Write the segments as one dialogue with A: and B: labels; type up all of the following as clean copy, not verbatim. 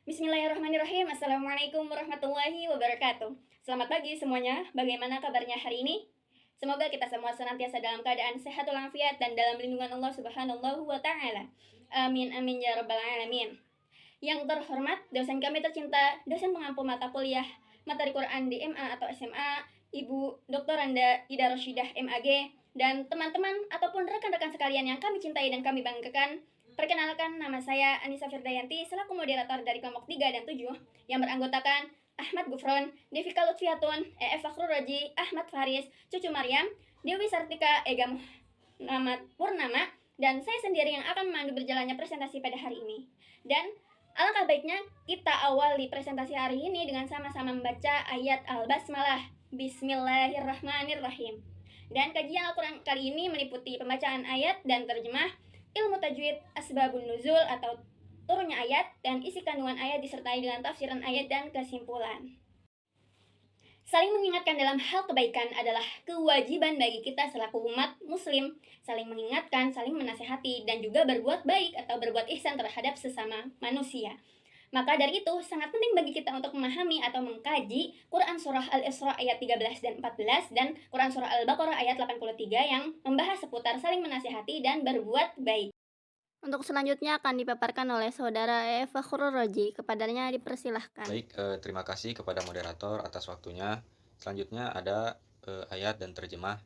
A: Bismillahirrahmanirrahim. Assalamualaikum warahmatullahi wabarakatuh. Selamat pagi semuanya. Bagaimana kabarnya hari ini? Semoga kita semua senantiasa dalam keadaan sehat walafiat dan dalam lindungan Allah Subhanahu wa taala. Amin amin ya rabbal alamin. Yang terhormat dosen kami tercinta, dosen pengampu mata kuliah materi Quran di MA atau SMA, Ibu Dr. Randa Ida Rosyidah MAG, dan teman-teman ataupun rekan-rekan sekalian yang kami cintai dan kami banggakan. Perkenalkan, nama saya Anissa Firdayanti selaku moderator dari kelompok 3 dan 7 yang beranggotakan Ahmad Gufron, Devika Lutfiatun, EF Fakhrul Raji, Ahmad Faris, Cucu Maryam, Dewi Sartika, Ega Muhammad Purnama, dan saya sendiri yang akan memandu berjalannya presentasi pada hari ini. Dan alangkah baiknya kita awali presentasi hari ini dengan sama-sama membaca ayat Al-Basmalah. Bismillahirrahmanirrahim. Dan kajian Al-Quran kali ini meliputi pembacaan ayat dan terjemah, ilmu tajwid, asbabun nuzul atau turunnya ayat, dan isi kandungan ayat disertai dengan tafsiran ayat dan kesimpulan. Saling mengingatkan dalam hal kebaikan adalah kewajiban bagi kita selaku umat muslim. Saling mengingatkan, saling menasehati, dan juga berbuat baik atau berbuat ihsan terhadap sesama manusia. Maka dari itu, sangat penting bagi kita untuk memahami atau mengkaji Quran Surah Al-Isra ayat 13 dan 14 dan Quran Surah Al-Baqarah ayat 83 yang membahas seputar saling menasihati dan berbuat baik. Untuk selanjutnya akan dipaparkan oleh Saudara Eva Fakhrul Raji. Kepadanya dipersilahkan.
B: Baik, terima kasih kepada moderator atas waktunya. Selanjutnya ada ayat dan terjemah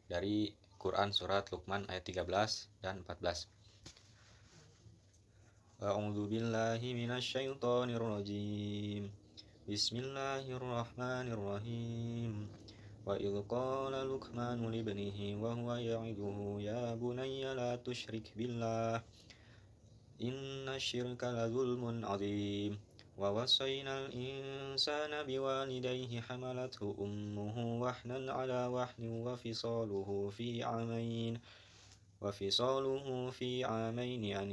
B: dari Quran Surat Luqman ayat 13 dan 14. A'udzu billahi minasyaitonir rajim. Bismillahirrahmanirrahim. Wa idh qala Luqmanu libnihi wa huwa ya'iduhu ya bunayya la tusyrik billah. Inna syirka la zulmun 'adzim. Wa wassayna al-insana biwalidayhi hamalathu ummuhu wahnan 'ala wahnin wa fisaluhu fi 'amain an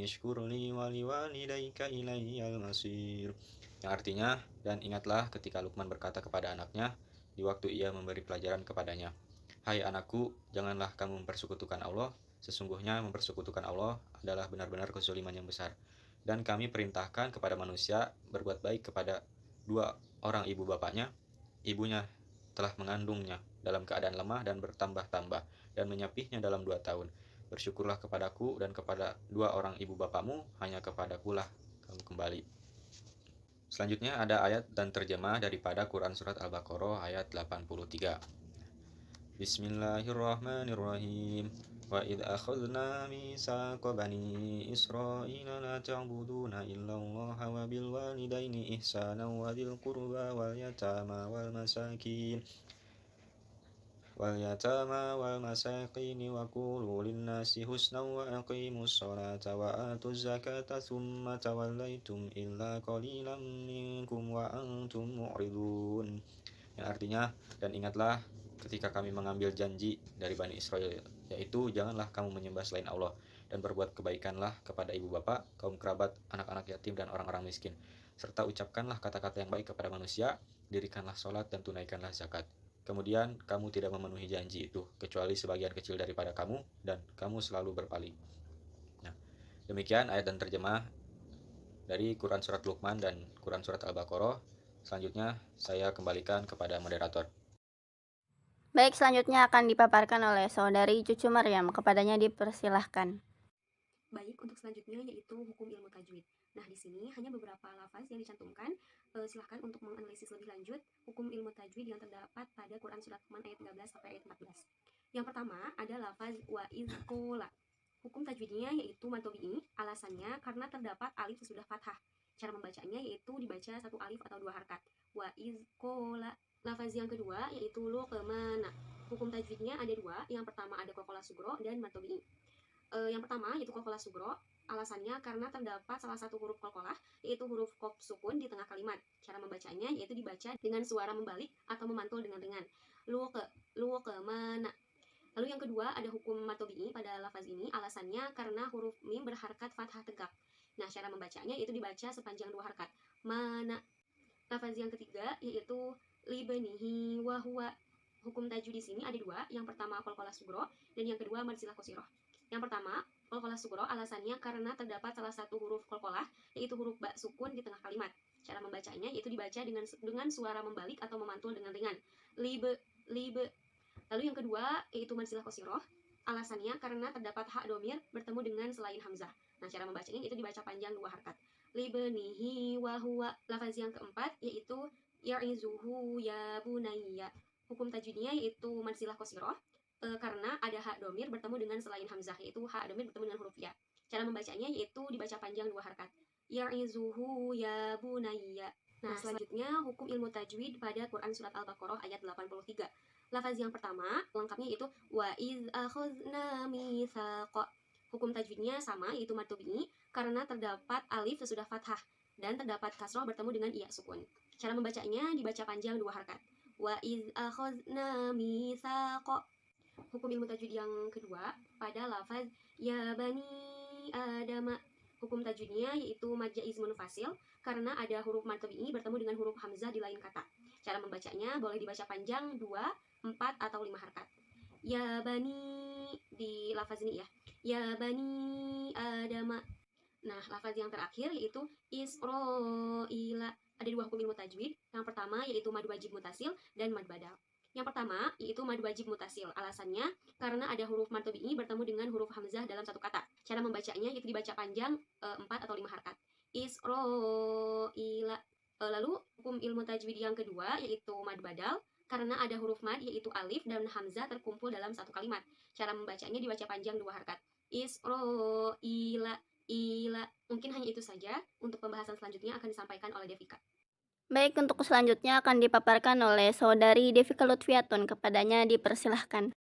B: ishkur li wa liwalidayka ilayyal masir. Yang artinya, dan ingatlah ketika Luqman berkata kepada anaknya di waktu ia memberi pelajaran kepadanya, "Hai anakku, janganlah kamu mempersekutukan Allah. Sesungguhnya mempersekutukan Allah adalah benar-benar kezaliman yang besar. Dan kami perintahkan kepada manusia berbuat baik kepada dua orang ibu bapaknya. Ibunya telah mengandungnya dalam keadaan lemah dan bertambah-tambah, dan menyapihnya dalam 2 tahun. Bersyukurlah kepadaku dan kepada dua orang ibu bapakmu, hanya kepadakulah kamu kembali." Selanjutnya ada ayat dan terjemah daripada Quran Surat Al-Baqarah ayat 83. Bismillahirrahmanirrahim. Wa idh akhadna mitsaqa bani Israila la ta'buduna illallaha wa bil walidaini ihsana wa dzil qurba wal yatama wal masakin wa qulu lin-nasi husnan wa aqimus sholata wa atuz zakata thumma tawallaitum illa qalilan minkum wa antum mu'ridun. Yang artinya, dan ingatlah ketika kami mengambil janji dari Bani Israel, yaitu janganlah kamu menyembah selain Allah, dan berbuat kebaikanlah kepada ibu bapak, kaum kerabat, anak-anak yatim, dan orang-orang miskin. Serta ucapkanlah kata-kata yang baik kepada manusia, dirikanlah sholat dan tunaikanlah zakat. Kemudian kamu tidak memenuhi janji itu, kecuali sebagian kecil daripada kamu, dan kamu selalu berpaling. Nah, demikian ayat dan terjemah dari Quran Surat Luqman dan Quran Surat Al-Baqarah. Selanjutnya saya kembalikan kepada moderator.
A: Baik, selanjutnya akan dipaparkan oleh Saudari Cucu Maryam. Kepadanya dipersilahkan.
C: Baik, untuk selanjutnya yaitu hukum ilmu tajwid. Nah, di sini hanya beberapa lafaz yang dicantumkan. Silahkan untuk menganalisis lebih lanjut hukum ilmu tajwid yang terdapat pada Quran Surat Luqman ayat 13 sampai ayat 14. Yang pertama ada lafaz wa izkola. Hukum tajwidnya yaitu matobi'i. Alasannya karena terdapat alif sesudah fathah. Cara membacanya yaitu dibaca satu alif atau dua harkat. Wa izkola. Lafaz yang kedua yaitu lo kemana. Hukum tajwidnya ada dua. Yang pertama ada qalqalah sugro dan matobi'i. Yang pertama yaitu qalqalah sugro. Alasannya karena terdapat salah satu huruf qalqalah yaitu huruf qaf sukun di tengah kalimat. Cara membacanya yaitu dibaca dengan suara membalik atau memantul dengan ringan. Lu ke mana. Lalu yang kedua ada hukum matobi'i pada lafaz ini. Alasannya karena huruf mim berharkat fathah tegak. Nah, cara membacanya yaitu dibaca sepanjang dua harkat. Mana. Lafaz yang ketiga yaitu libanihi wa huwa. Hukum tajwid di sini ada dua. Yang pertama qalqalah sugro dan yang kedua marzilah qasirah. Yang pertama, qalqalah sugro alasannya karena terdapat salah satu huruf qalqalah yaitu huruf ba sukun di tengah kalimat. Cara membacanya yaitu dibaca dengan suara membalik atau memantul dengan ringan. Libe, libe. Lalu yang kedua yaitu mad silah qasirah. Alasannya karena terdapat hak domir bertemu dengan selain hamzah. Nah, cara membacanya itu dibaca panjang 2 harkat. Libnihi wa huwa. Lafaz yang keempat yaitu ya'izuhu ya bunayya. Hukum tajwidnya yaitu mad silah qasirah karena ada hak domir bertemu dengan selain hamzah, yaitu hak domir bertemu dengan huruf ya. Cara membacanya yaitu dibaca panjang 2 harkat. Ya'izuhu ya bunayya. Nah, selanjutnya hukum ilmu tajwid pada Quran Surat Al-Baqarah ayat 83. Lafaz yang pertama, lengkapnya itu wa iz akhadna mitsaqa. Hukum tajwidnya sama, yaitu mad tabi'i karena terdapat alif sesudah fathah dan terdapat kasroh bertemu dengan iya sukun. Cara membacanya dibaca panjang 2 harkat. Wa iz akhadna mitsaqa. Hukum ilmu tajwid yang kedua pada lafaz ya bani adama. Hukum tajwidnya yaitu mad jaiz munfasil karena ada huruf mad tabi'i bertemu dengan huruf hamzah di lain kata. Cara membacanya boleh dibaca panjang 2, 4 atau 5 harkat. Ya bani di lafaz ini ya. Ya bani adama. Nah, lafaz yang terakhir yaitu Israila. Ada 2 hukum ilmu tajwid. Yang pertama yaitu mad wajib mutasil dan mad badal. Yang pertama yaitu mad wajib mutasil. Alasannya karena ada huruf mad tabi'i bertemu dengan huruf hamzah dalam satu kata. Cara membacanya yaitu dibaca panjang 4 atau 5 harkat. Israila. Lalu hukum ilmu tajwid yang kedua yaitu mad badal karena ada huruf mad yaitu alif dan hamzah terkumpul dalam satu kalimat. Cara membacanya dibaca panjang 2 harkat. Israila. Ila. Mungkin hanya itu saja. Untuk pembahasan selanjutnya akan disampaikan oleh Devika.
A: Baik, untuk selanjutnya akan dipaparkan oleh saudari Devika Lutfiatun. Kepadanya dipersilahkan.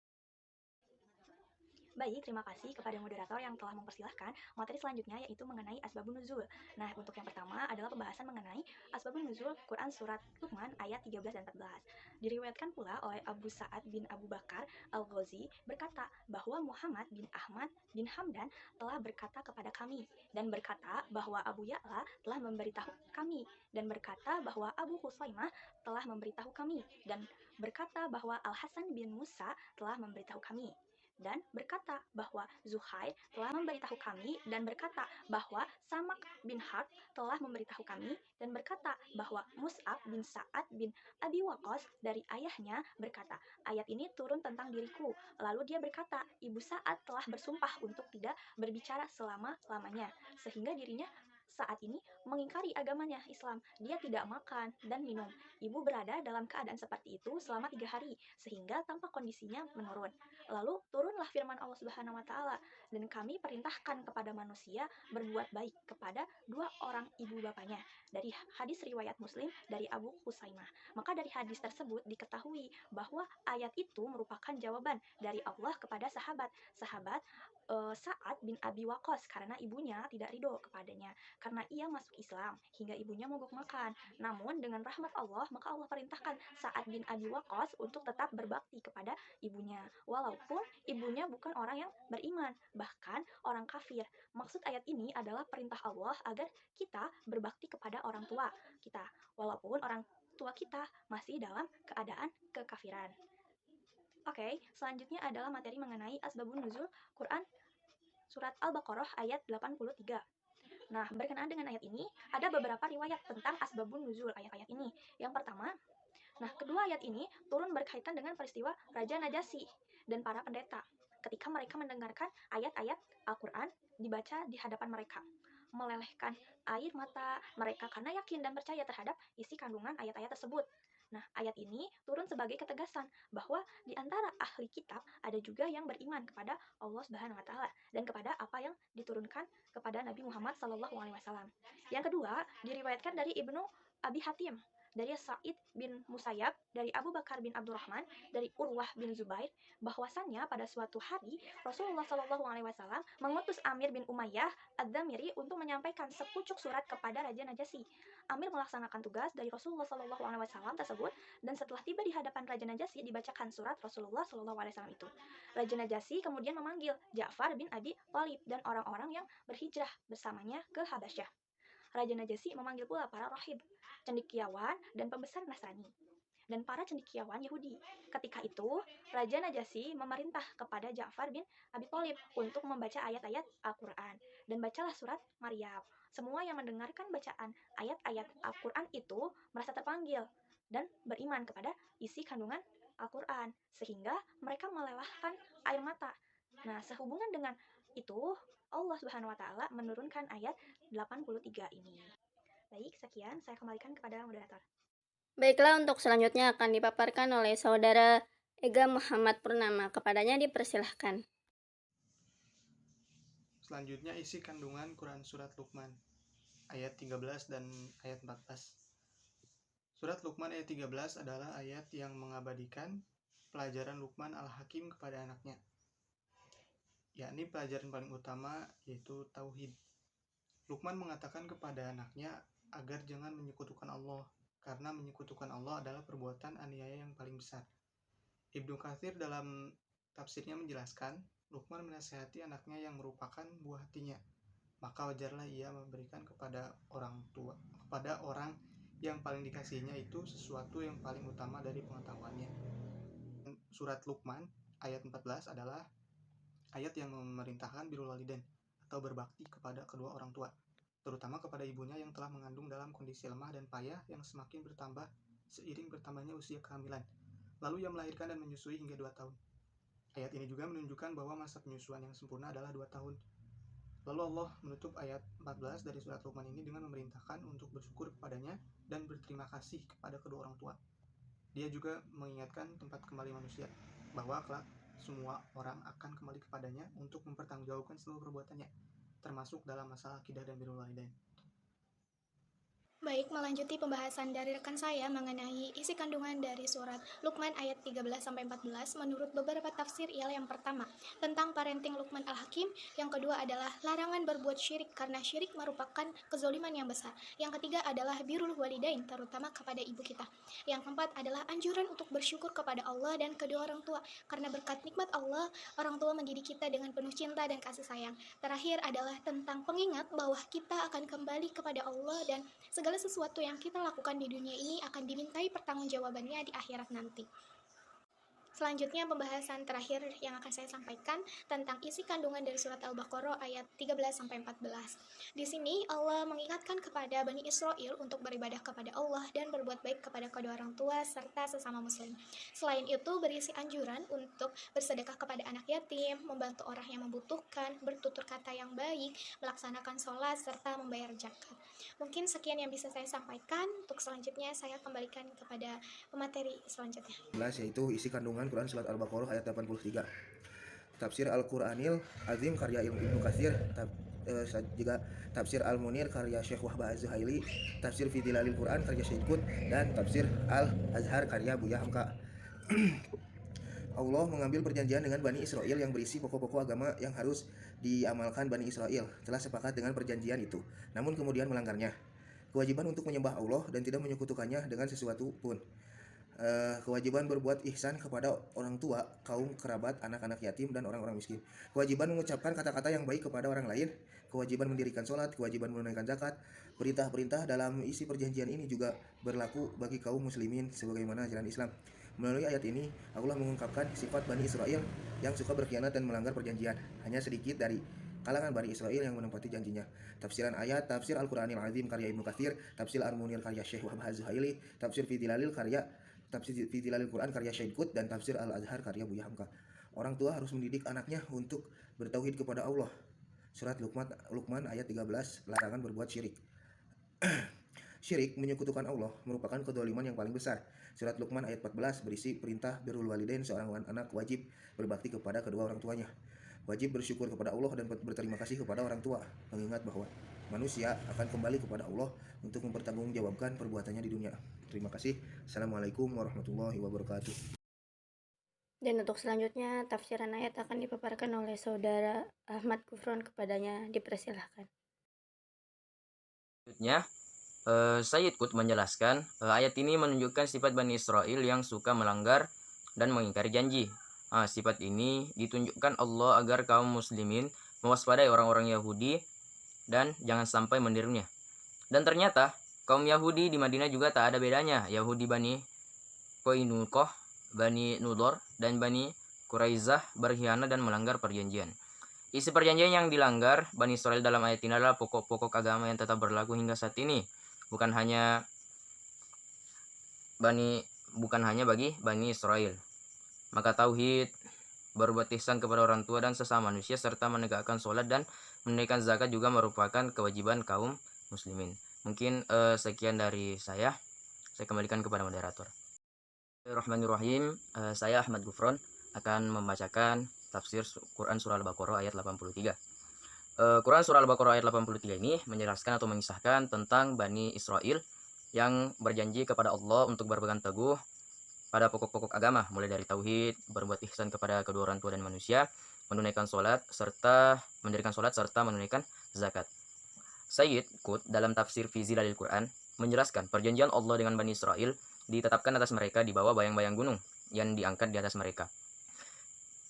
D: Baik, terima kasih kepada moderator yang telah mempersilahkan materi selanjutnya yaitu mengenai asbabun nuzul. Nah, untuk yang pertama adalah pembahasan mengenai asbabun nuzul Quran Surat Luqman ayat 13 dan 14. Diriwayatkan pula oleh Abu Sa'ad bin Abu Bakar Al-Ghazi berkata bahwa Muhammad bin Ahmad bin Hamdan telah berkata kepada kami dan berkata bahwa Abu Ya'la telah memberitahu kami dan berkata bahwa Abu Husaimah telah memberitahu kami dan berkata bahwa Al-Hasan bin Musa telah memberitahu kami dan berkata bahwa Zuhair telah memberitahu kami dan berkata bahwa Samak bin Harb telah memberitahu kami dan berkata bahwa Mus'ab bin Sa'ad bin Abi Waqqas dari ayahnya berkata, ayat ini turun tentang diriku. Lalu dia berkata, Ibu Sa'ad telah bersumpah untuk tidak berbicara selama-lamanya sehingga dirinya saat ini mengingkari agamanya Islam. Dia tidak makan dan minum. Ibu berada dalam keadaan seperti itu selama 3 hari sehingga tampak kondisinya menurun. Lalu turunlah firman Allah Subhanahu wa taala, dan kami perintahkan kepada manusia berbuat baik kepada 2 orang ibu bapanya. Dari hadis riwayat Muslim dari Abu Husaimah. Maka dari hadis tersebut diketahui bahwa ayat itu merupakan jawaban dari Allah kepada sahabat Sa'ad bin Abi Waqqas karena ibunya tidak ridho kepadanya karena ia masuk Islam hingga ibunya mogok makan. Namun dengan rahmat Allah maka Allah perintahkan Sa'ad bin Abi Waqqas untuk tetap berbakti kepada ibunya walaupun ibunya bukan orang yang beriman, bahkan orang kafir. Maksud ayat ini adalah perintah Allah agar kita berbakti kepada orang tua kita walaupun orang tua kita masih dalam keadaan kekafiran. Oke, selanjutnya adalah materi mengenai asbabun nuzul Quran Surat Al-Baqarah ayat 83. Nah, berkenaan dengan ayat ini, ada beberapa riwayat tentang asbabun nuzul ayat-ayat ini. Yang pertama, kedua ayat ini turun berkaitan dengan peristiwa Raja Najasyi dan para pendeta ketika mereka mendengarkan ayat-ayat Al-Quran dibaca di hadapan mereka. Melelehkan air mata mereka karena yakin dan percaya terhadap isi kandungan ayat-ayat tersebut. Nah, ayat ini turun sebagai ketegasan bahwa di antara ahli kitab ada juga yang beriman kepada Allah Subhanahu wa taala dan kepada apa yang diturunkan kepada Nabi Muhammad SAW. Yang kedua, diriwayatkan dari Ibnu Abi Hatim, dari Sa'id bin Musayyab, dari Abu Bakar bin Abdurrahman, dari Urwah bin Zubair, bahwasannya pada suatu hari Rasulullah SAW mengutus Amir bin Umayyah Ad-Damiri untuk menyampaikan sepucuk surat kepada Raja Najasyi. Amir melaksanakan tugas dari Rasulullah SAW tersebut dan setelah tiba di hadapan Raja Najasyi dibacakan surat Rasulullah SAW itu. Raja Najasyi kemudian memanggil Ja'far bin Abi Thalib dan orang-orang yang berhijrah bersamanya ke Habasyah. Raja Najasyi memanggil pula para rahib, cendekiawan, dan pembesar Nasrani, dan para cendekiawan Yahudi. Ketika itu, Raja Najasyi memerintah kepada Ja'far bin Abi Thalib untuk membaca ayat-ayat Al-Quran, dan bacalah surat Maryam. Semua yang mendengarkan bacaan ayat-ayat Al-Quran itu merasa terpanggil dan beriman kepada isi kandungan Al-Quran, sehingga mereka melelahkan air mata. Nah, sehubungan dengan itu, Allah Subhanahu wa Ta'ala menurunkan ayat 83 ini. Baik, sekian saya kembalikan kepada moderator.
A: Baiklah, untuk selanjutnya akan dipaparkan oleh saudara Ega Muhammad Purnama. Kepadanya dipersilahkan.
E: Selanjutnya isi kandungan Quran Surat Luqman ayat 13 dan ayat 14. Surat Luqman ayat 13 adalah ayat yang mengabadikan pelajaran Luqman Al-Hakim kepada anaknya, yakni pelajaran paling utama yaitu Tauhid. Luqman mengatakan kepada anaknya agar jangan menyekutukan Allah, karena menyekutukan Allah adalah perbuatan aniaya yang paling besar. Ibnu Katsir dalam tafsirnya menjelaskan, Luqman menasihati anaknya yang merupakan buah hatinya, maka wajarlah ia memberikan kepada orang yang paling dikasihinya itu sesuatu yang paling utama dari pengetahuannya. Surat Luqman ayat 14 adalah ayat yang memerintahkan birrul walidain atau berbakti kepada kedua orang tua, terutama kepada ibunya yang telah mengandung dalam kondisi lemah dan payah yang semakin bertambah seiring bertambahnya usia kehamilan. Lalu ia melahirkan dan menyusui hingga 2 tahun. Ayat ini juga menunjukkan bahwa masa penyusuan yang sempurna adalah 2 tahun. Lalu Allah menutup ayat 14 dari surat Luqman ini dengan memerintahkan untuk bersyukur kepadanya dan berterima kasih kepada kedua orang tua. Dia juga mengingatkan tempat kembali manusia, bahwa kelak semua orang akan kembali kepadanya untuk mempertanggungjawabkan seluruh perbuatannya, termasuk dalam masalah akidah dan birrul walidain.
F: Baik, melanjuti pembahasan dari rekan saya mengenai isi kandungan dari surat Luqman ayat 13-14 menurut beberapa tafsir ialah yang pertama, tentang parenting Luqman Al-Hakim, yang kedua adalah larangan berbuat syirik karena syirik merupakan kezoliman yang besar, yang ketiga adalah birrul walidain terutama kepada ibu kita, yang keempat adalah anjuran untuk bersyukur kepada Allah dan kedua orang tua, karena berkat nikmat Allah, orang tua mendidik kita dengan penuh cinta dan kasih sayang. Terakhir adalah tentang pengingat bahwa kita akan kembali kepada Allah dan segala sesuatu yang kita lakukan di dunia ini akan dimintai pertanggungjawabannya di akhirat nanti. Selanjutnya pembahasan terakhir yang akan saya sampaikan tentang isi kandungan dari surat Al-Baqarah ayat 13-14. Di sini Allah mengingatkan kepada Bani Israel untuk beribadah kepada Allah dan berbuat baik kepada kedua orang tua serta sesama muslim. Selain itu berisi anjuran untuk bersedekah kepada anak yatim, membantu orang yang membutuhkan, bertutur kata yang baik, melaksanakan sholat serta membayar zakat. Mungkin sekian yang bisa saya sampaikan. Untuk selanjutnya saya kembalikan kepada pemateri selanjutnya.
G: Yaitu isi kandungan Quran Surat Al-Baqarah ayat 83. Tafsir Al-Quranil Azim karya Ibnu Katsir, juga tafsir Al-Munir karya Syekh Wahbah Az-Zuhaili, tafsir Fidilalil Quran karya Syekh Qut, dan tafsir Al-Azhar karya Buya Hamka. Allah mengambil perjanjian dengan Bani Israel yang berisi pokok-pokok agama yang harus diamalkan Bani Israel. Telah sepakat dengan perjanjian itu, namun kemudian melanggarnya. Kewajiban untuk menyembah Allah dan tidak menyekutukannya dengan sesuatu pun. Kewajiban berbuat ihsan kepada orang tua, kaum kerabat, anak-anak yatim, dan orang-orang miskin. Kewajiban mengucapkan kata-kata yang baik kepada orang lain. Kewajiban mendirikan sholat, kewajiban menunaikan zakat. Perintah-perintah dalam isi perjanjian ini juga berlaku bagi kaum muslimin sebagaimana ajaran Islam. Melalui ayat ini, Allah mengungkapkan sifat Bani Israel yang suka berkhianat dan melanggar perjanjian. Hanya sedikit dari kalangan Bani Israel yang menempati janjinya. Tafsiran ayat, tafsir Al-Quranil Azim karya Ibnu Katsir, tafsir Al-Munir karya Syekh Wahbah Az-Zuhaili, tafsir Fidilalil Quran karya Syekh Qut, dan tafsir Al-Azhar karya Buya Hamka. Orang tua harus mendidik anaknya untuk bertauhid kepada Allah. Surat Luqman ayat 13, larangan berbuat syirik. Syirik menyekutukan Allah merupakan kezaliman yang paling besar. Surat Luqman ayat 14 berisi perintah birrul walidain. Seorang anak wajib berbakti kepada kedua orang tuanya, wajib bersyukur kepada Allah dan berterima kasih kepada orang tua, mengingat bahwa manusia akan kembali kepada Allah untuk mempertanggungjawabkan perbuatannya di dunia. Terima kasih. Assalamualaikum warahmatullahi wabarakatuh.
A: Dan untuk selanjutnya tafsiran ayat akan dipaparkan oleh saudara Ahmad Kufron. Kepadanya dipersilahkan.
H: Selanjutnya, Sayyid Qut menjelaskan ayat ini menunjukkan sifat Bani Israel yang suka melanggar dan mengingkari janji. Sifat ini ditunjukkan Allah agar kaum muslimin mewaspadai orang-orang Yahudi dan jangan sampai menirunya. Dan ternyata kaum Yahudi di Madinah juga tak ada bedanya. Yahudi Bani Qainuqah, Bani Nudor, dan Bani Quraizah berkhianat dan melanggar perjanjian. Isi perjanjian yang dilanggar Bani Israel dalam ayat ini adalah pokok-pokok agama yang tetap berlaku hingga saat ini, bukan hanya bagi Bani Israel. Maka tauhid, berbuat ihsan kepada orang tua dan sesama manusia, serta menegakkan sholat dan menunaikan zakat juga merupakan kewajiban kaum muslimin. Mungkin sekian dari saya kembalikan kepada moderator. Bismillahirrahmanirrahim. Saya Ahmad Gufron akan membacakan tafsir Quran Surah Al-Baqarah ayat 83. Quran Surah Al-Baqarah ayat 83 ini menjelaskan atau mengisahkan tentang Bani Israel yang berjanji kepada Allah untuk berpegang teguh pada pokok-pokok agama, mulai dari tauhid, berbuat ihsan kepada kedua orang tua dan manusia, mendirikan sholat serta menunaikan zakat. Sayyid Qutb dalam tafsir fi Zilalil Quran menjelaskan perjanjian Allah dengan Bani Israel ditetapkan atas mereka di bawah bayang-bayang gunung yang diangkat di atas mereka.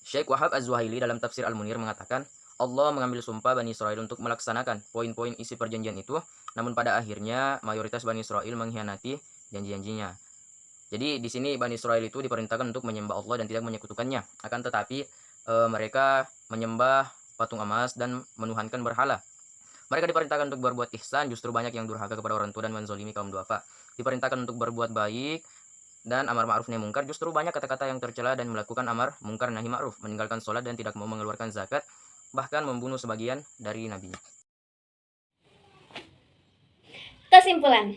H: Syekh Wahab Az-Zuhaili dalam tafsir Al-Munir mengatakan, Allah mengambil sumpah Bani Israel untuk melaksanakan poin-poin isi perjanjian itu, namun pada akhirnya mayoritas Bani Israel mengkhianati janji-janjinya. Jadi di sini Bani Israel itu diperintahkan untuk menyembah Allah dan tidak menyekutukannya. Akan tetapi mereka menyembah patung emas dan menuhankan berhala. Mereka diperintahkan untuk berbuat ihsan, justru banyak yang durhaka kepada orang tua dan menzolimi kaum duafa. Diperintahkan untuk berbuat baik dan amar ma'ruf nahi mungkar, justru banyak kata-kata yang tercela dan melakukan amar mungkar nahi ma'ruf, meninggalkan sholat dan tidak mau mengeluarkan zakat, bahkan membunuh sebagian dari nabinya.
A: Kesimpulan.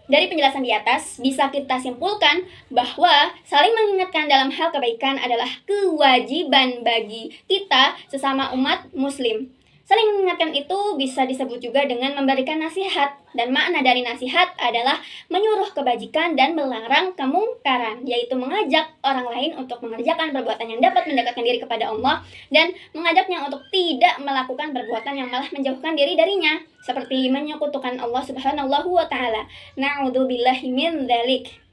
A: Dari penjelasan di atas, bisa kita simpulkan bahwa saling mengingatkan dalam hal kebaikan adalah kewajiban bagi kita sesama umat muslim. Saling mengingatkan itu bisa disebut juga dengan memberikan nasihat, dan makna dari nasihat adalah menyuruh kebajikan dan melarang kemungkaran, yaitu mengajak orang lain untuk mengerjakan perbuatan yang dapat mendekatkan diri kepada Allah dan mengajaknya untuk tidak melakukan perbuatan yang malah menjauhkan diri darinya, seperti menyekutukan Allah Subhanahu wa Ta'ala. Na'udzubillahi min dzalik.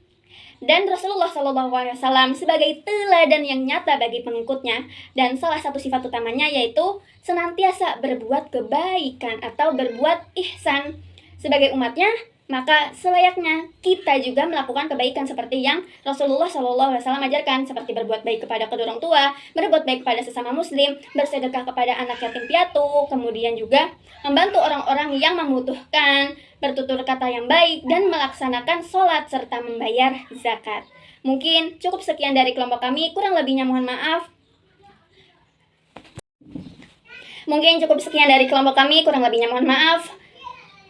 A: Dan Rasulullah SAW sebagai teladan yang nyata bagi pengikutnya, dan salah satu sifat utamanya yaitu senantiasa berbuat kebaikan atau berbuat ihsan. Sebagai umatnya, maka selayaknya kita juga melakukan kebaikan seperti yang Rasulullah SAW ajarkan, seperti berbuat baik kepada kedua orang tua, berbuat baik kepada sesama muslim, bersedekah kepada anak yatim piatu, kemudian juga membantu orang-orang yang membutuhkan, bertutur kata yang baik, dan melaksanakan sholat serta membayar zakat. Mungkin cukup sekian dari kelompok kami, kurang lebihnya mohon maaf.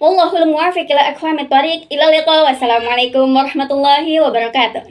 A: Wallahul muwaffiq ila aqwamit thoriq. Ila liqa. Wassalamualaikum warahmatullahi wabarakatuh.